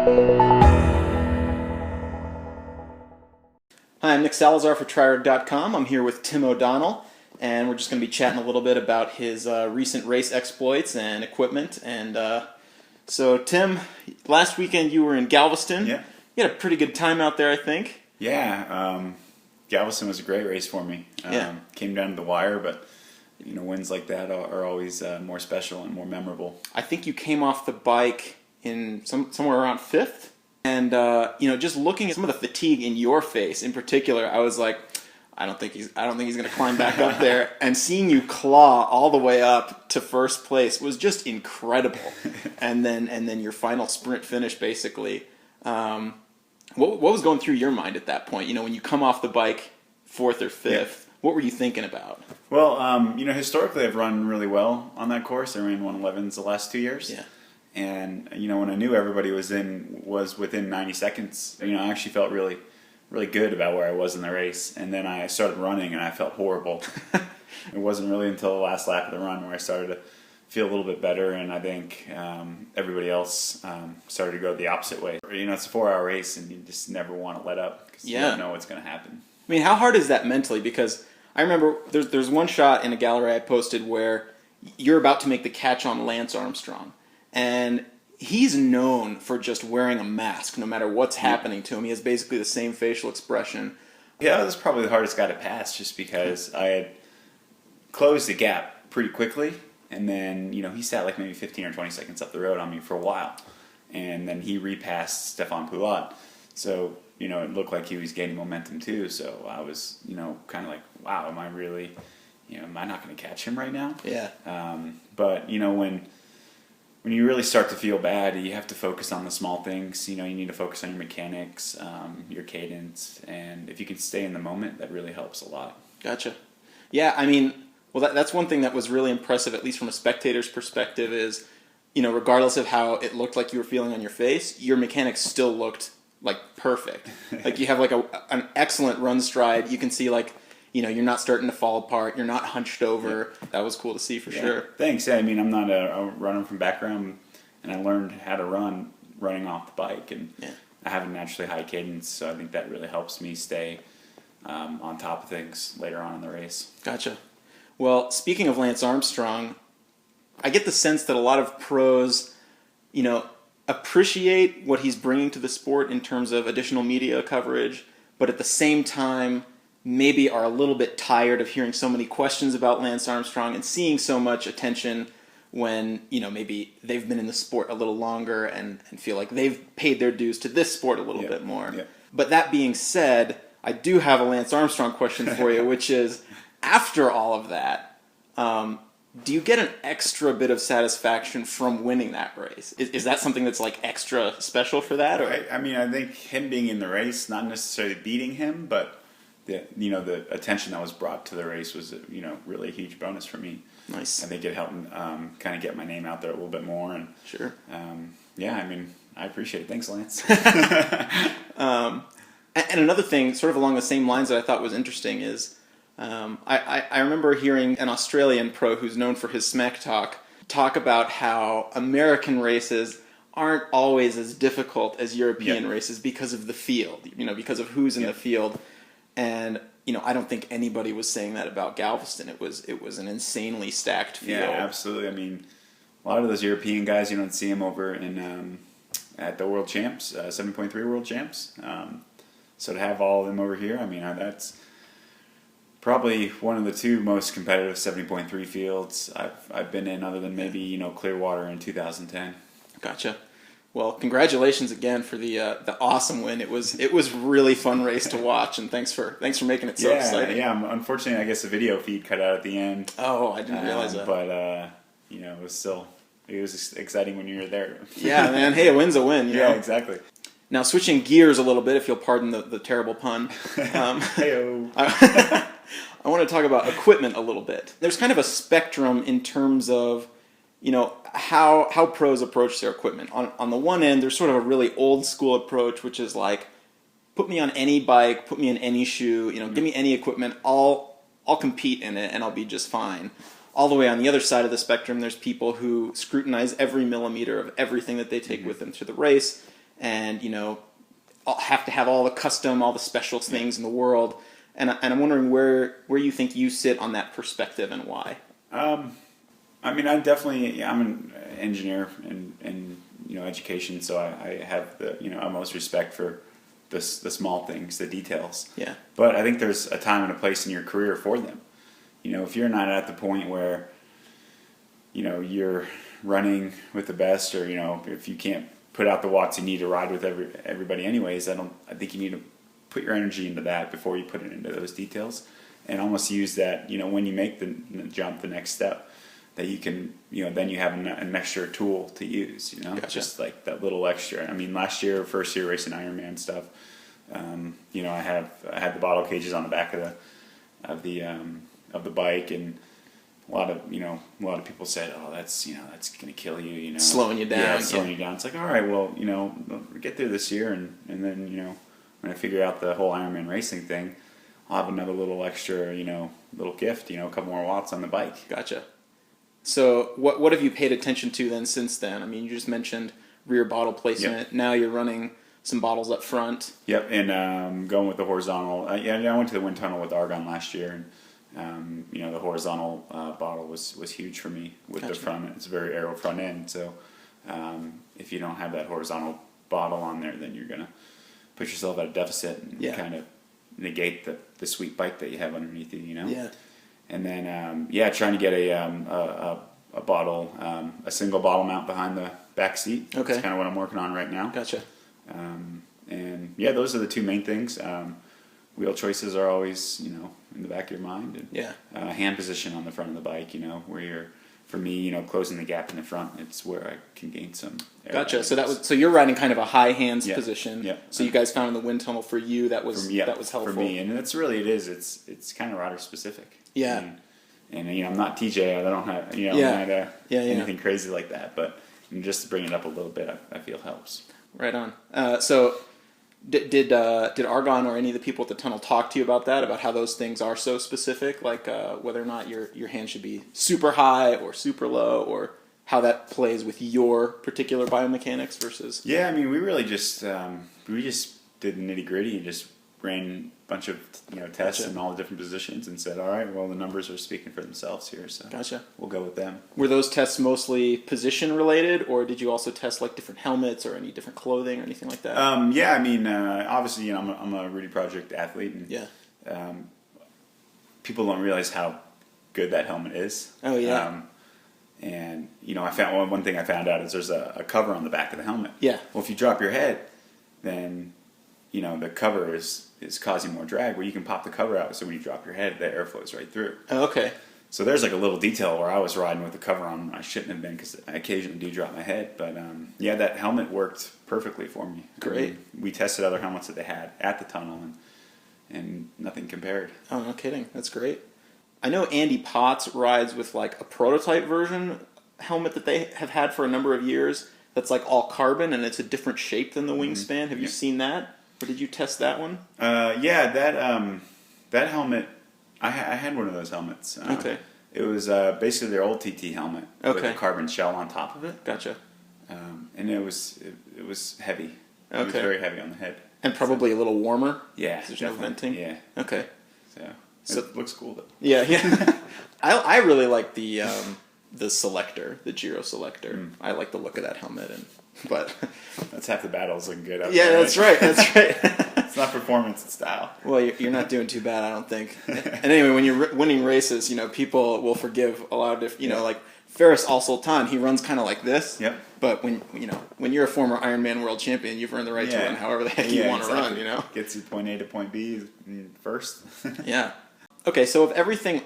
Hi, I'm Nick Salazar for TriRig.com. I'm here with Tim O'Donnell, and we're just going to be chatting a little bit about his recent race exploits and equipment. And so, Tim, last weekend you were in Galveston. Yeah. You had a pretty good time out there, I think. Yeah, Galveston was a great race for me. Came down to the wire, but wins like that are always more special and more memorable. I think you came off the bike in somewhere around 5th. And just looking at some of the fatigue in your face, in particular, I was like, I don't think he's going to climb back up there. And seeing you claw all the way up to first place was just incredible. And then your final sprint finish, basically. What was going through your mind at that point? When you come off the bike 4th or 5th, what were you thinking about? Well, historically I've run really well on that course. I ran 111s the last 2 years. Yeah. And when I knew everybody was within 90 seconds, I actually felt really, really good about where I was in the race. And then I started running, and I felt horrible. It wasn't really until the last lap of the run where I started to feel a little bit better, and I think everybody else started to go the opposite way. It's a 4-hour race, and you just never want to let up because you don't know what's going to happen. I mean, how hard is that mentally? Because I remember there's one shot in a gallery I posted where you're about to make the catch on Lance Armstrong. And he's known for just wearing a mask no matter what's happening to him. He has basically the same facial expression. Yeah, that was probably the hardest guy to pass just because I had closed the gap pretty quickly. And then, he sat like maybe 15 or 20 seconds up the road on me for a while. And then he repassed Stefan Poulat. So, it looked like he was gaining momentum too. So I was, kind of like, wow, am I really, am I not going to catch him right now? Yeah. But, when you really start to feel bad, you have to focus on the small things. You need to focus on your mechanics, your cadence, and if you can stay in the moment, that really helps a lot. Gotcha. Yeah, I mean, well, that's one thing that was really impressive, at least from a spectator's perspective, is, regardless of how it looked like you were feeling on your face, your mechanics still looked like perfect. Like you have like an excellent run stride. You can see like, you're not starting to fall apart. You're not hunched over. Yeah. That was cool to see for sure. Thanks. Yeah, I mean, I'm not a runner from background, and I learned how to run running off the bike, and I have a naturally high cadence, so I think that really helps me stay on top of things later on in the race. Gotcha. Well, speaking of Lance Armstrong, I get the sense that a lot of pros, appreciate what he's bringing to the sport in terms of additional media coverage, but at the same time, maybe are a little bit tired of hearing so many questions about Lance Armstrong and seeing so much attention when, maybe they've been in the sport a little longer and feel like they've paid their dues to this sport a little bit more. Yeah. But that being said, I do have a Lance Armstrong question for you, which is, after all of that, do you get an extra bit of satisfaction from winning that race? Is that something that's like extra special for that? Or? I mean, I think him being in the race, not necessarily beating him, but the attention that was brought to the race was really a huge bonus for me. Nice. I think it helped kind of get my name out there a little bit more, and sure. I mean, I appreciate it. Thanks, Lance. And another thing, sort of along the same lines that I thought was interesting is, I remember hearing an Australian pro who's known for his smack talk about how American races aren't always as difficult as European races because of the field, because of who's in the field. And I don't think anybody was saying that about Galveston. It was an insanely stacked field. Yeah, absolutely. I mean, a lot of those European guys, you don't see them over in at the World Champs, 7.3 World Champs. So to have all of them over here, I mean, that's probably one of the two most competitive 70.3 fields I've been in, other than maybe Clearwater in 2010. Gotcha. Well, congratulations again for the awesome win. It was really fun race to watch, and thanks for making it so exciting. Yeah. Unfortunately, I guess the video feed cut out at the end. Oh, I didn't realize that. But it was exciting when you were there. Yeah, man. Hey, a win's a win. You know? Exactly. Now, switching gears a little bit, if you'll pardon the terrible pun. Hey-o. I want to talk about equipment a little bit. There's kind of a spectrum in terms of how pros approach their equipment. On the one end, there's sort of a really old school approach, which is like, put me on any bike, put me in any shoe, give me any equipment, I'll compete in it and I'll be just fine. All the way on the other side of the spectrum, there's people who scrutinize every millimeter of everything that they take with them to the race and have to have all the special things in the world. And I'm wondering where you think you sit on that perspective and why. I mean, I'm an engineer in education, so I have the utmost respect for the small things, the details. Yeah. But I think there's a time and a place in your career for them. If you're not at the point where you're running with the best, or if you can't put out the watts you need to ride with everybody anyways, I think you need to put your energy into that before you put it into those details, and almost use that when you make the jump, the next step, that you can then you have an extra tool to use. Gotcha. Just like that little extra. I mean, first year racing Ironman stuff, I had the bottle cages on the back of the bike, and a lot of people said, "Oh, that's going to kill you." Slowing you down. Yeah, slowing you down. It's like, all right, well, get through this year, and then when I figure out the whole Ironman racing thing, I'll have another little extra, little gift, a couple more watts on the bike. Gotcha. So what have you paid attention to then since then? I mean, you just mentioned rear bottle placement. Yep. Now you're running some bottles up front. Yep, and going with the horizontal. I went to the wind tunnel with Argon last year, and the horizontal bottle was huge for me with Gotcha. the front. It's a very aero front end, so if you don't have that horizontal bottle on there, then you're gonna put yourself at a deficit and kind of negate the sweet bike that you have underneath you. Yeah. And then trying to get a bottle, a single bottle mount behind the back seat. Okay. That's kind of what I'm working on right now. Gotcha. Those are the two main things. Wheel choices are always, in the back of your mind. And, hand position on the front of the bike, where you're, for me, closing the gap in the front. It's where I can gain some air. Gotcha. So you're riding kind of a high hands position. Yeah. So you guys found in the wind tunnel for you that was helpful for me, and that's really it is. It's kind of rider specific. Yeah. And I'm not TJ. I don't have I'm not anything crazy like that. But just to bring it up a little bit, I feel helps. Right on. So did Argon or any of the people at the tunnel talk to you about that? About how those things are so specific, like whether or not your hand should be super high or super low, or how that plays with your particular biomechanics versus? Yeah, I mean, we really just did nitty gritty and just ran a bunch of tests Gotcha. in all the different positions and said, all right, well, the numbers are speaking for themselves here, so Gotcha. We'll go with them. Were those tests mostly position related, or did you also test like different helmets or any different clothing or anything like that? I mean, obviously, I'm a Rudy Project athlete, and people don't realize how good that helmet is. Oh yeah. And I found one thing I found out is there's a cover on the back of the helmet. Yeah. Well, if you drop your head, then the cover is causing more drag. Where you can pop the cover out, so when you drop your head, the air flows right through. Oh, okay. So there's like a little detail where I was riding with the cover on. I shouldn't have been, because I occasionally do drop my head. But that helmet worked perfectly for me. Great. I mean, we tested other helmets that they had at the tunnel, and nothing compared. Oh, no kidding. That's great. I know Andy Potts rides with like a prototype version helmet that they have had for a number of years. That's like all carbon, and it's a different shape than the wingspan. Have you seen that? Or did you test that one? That helmet, I had one of those helmets. Okay. It was basically their old TT helmet with a carbon shell on top of it. Gotcha. And it was heavy. Okay. It was very heavy on the head. And probably a little warmer? Yeah. There's no venting? Yeah. Okay. So it looks cool though. Yeah. I really like the selector, the Giro selector. I like the look of that helmet, but that's half the battles looking good. Yeah, that's right. That's right. It's not performance, it's style. Well, you're not doing too bad, I don't think. And anyway, when you're winning races, people will forgive a lot of different. Like Faris Al Sultan, he runs kind of like this. Yep. But when you're a former Ironman world champion, you've earned the right to run however the heck you want to run. Gets you point A to point B first. Yeah. Okay, so of everything,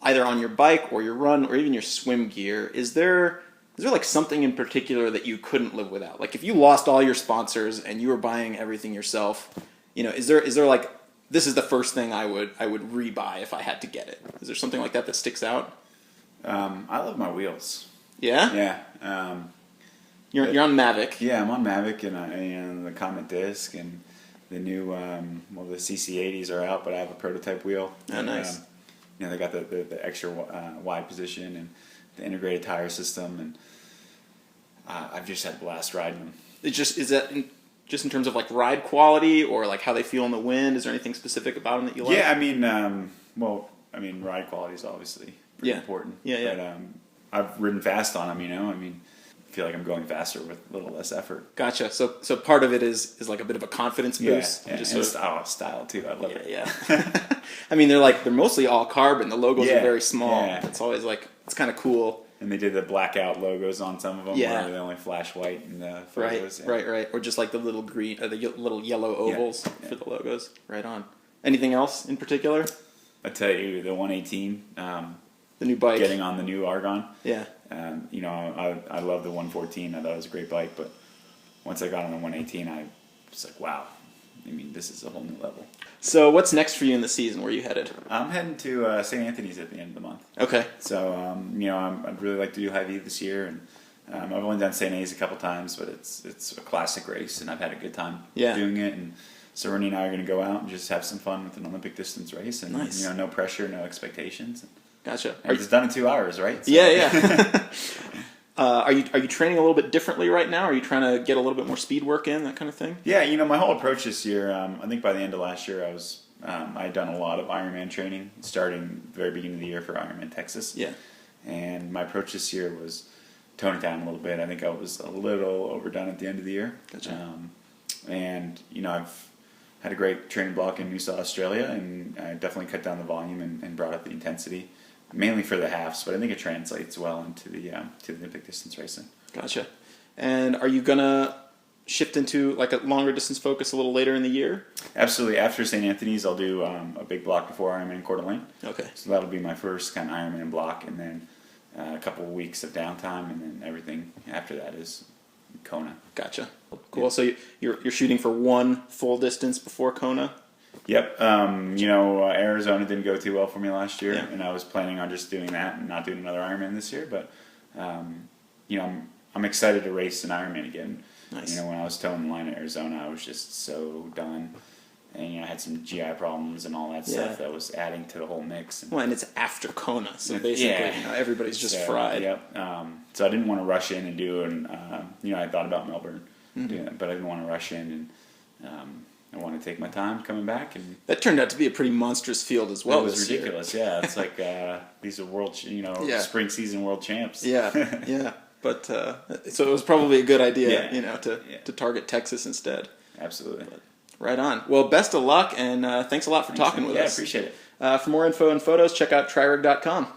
either on your bike or your run or even your swim gear, is there like something in particular that you couldn't live without? Like if you lost all your sponsors and you were buying everything yourself, is there like, this is the first thing I would rebuy if I had to get it? Is there something like that sticks out? I love my wheels. Yeah? Yeah. You're on Mavic. Yeah, I'm on Mavic, and the Comet Disc, and the new the CC80s are out, but I have a prototype wheel. Oh, nice. They got the extra wide position and the integrated tire system, and I've just had a blast riding them. Is that just in terms of like ride quality or like how they feel in the wind? Is there anything specific about them that you like? Yeah, I mean, ride quality is obviously pretty important. Yeah. But I've ridden fast on them, I feel like I'm going faster with a little less effort. Gotcha. So part of it is like a bit of a confidence boost. Yeah, Just and style too. I love it. Yeah. I mean, they're mostly all carbon. The logos are very small. Yeah. It's always it's kind of cool. And they did the blackout logos on some of them. Yeah. Where they only flash white in the photos. Right. Or just like the little green, or the little yellow ovals for the logos. Right on. Anything else in particular? I tell you, the 118. The new bike. Getting on the new Argon. Yeah. I love the 114. I thought it was a great bike, but once I got on the 118, I was like, wow. This is a whole new level. So what's next for you in the season? Where are you headed? I'm heading to St. Anthony's at the end of the month. Okay. So, I'd really like to do High V this year, and I've only done St. A's a couple times, but it's a classic race, and I've had a good time doing it. And so Ernie and I are going to go out and just have some fun with an Olympic distance race, and nice. No pressure, no expectations. Gotcha. And it's done in 2 hours, right? So. Yeah. Are you training a little bit differently right now? Are you trying to get a little bit more speed work in, that kind of thing? Yeah, my whole approach this year, I think by the end of last year, I had done a lot of Ironman training, starting the very beginning of the year for Ironman Texas. Yeah. And my approach this year was tone it down a little bit. I think I was a little overdone at the end of the year. Gotcha. I've had a great training block in Noosa, Australia, and I definitely cut down the volume and brought up the intensity. Mainly for the halves, but I think it translates well into the Olympic distance racing. Gotcha. And are you gonna shift into like a longer distance focus a little later in the year? Absolutely. After St. Anthony's, I'll do a big block before Ironman Coeur d'Alene. Okay. So that'll be my first kind of Ironman block, and then a couple of weeks of downtime, and then everything after that is Kona. Gotcha. Cool. Yeah. So you're shooting for one full distance before Kona? Yep. Arizona didn't go too well for me last year, yeah. and I was planning on just doing that and not doing another Ironman this year. But, I'm excited to race an Ironman again. Nice. When I was towing the line at Arizona, I was just so done. And, I had some GI problems and all that stuff that was adding to the whole mix. Well, and it's after Kona, so basically everybody's just fried. Yep. So I didn't want to rush in and do it. I thought about Melbourne, doing it, but I didn't want to rush in and... I want to take my time coming back, and that turned out to be a pretty monstrous field as well. It was ridiculous. Yeah, it's like these are world, spring season world champs. Yeah. But so it was probably a good idea, to target Texas instead. Absolutely. But, right on. Well, best of luck, and thanks a lot for talking with us. Yeah, appreciate it. For more info and photos, check out TriRig.com.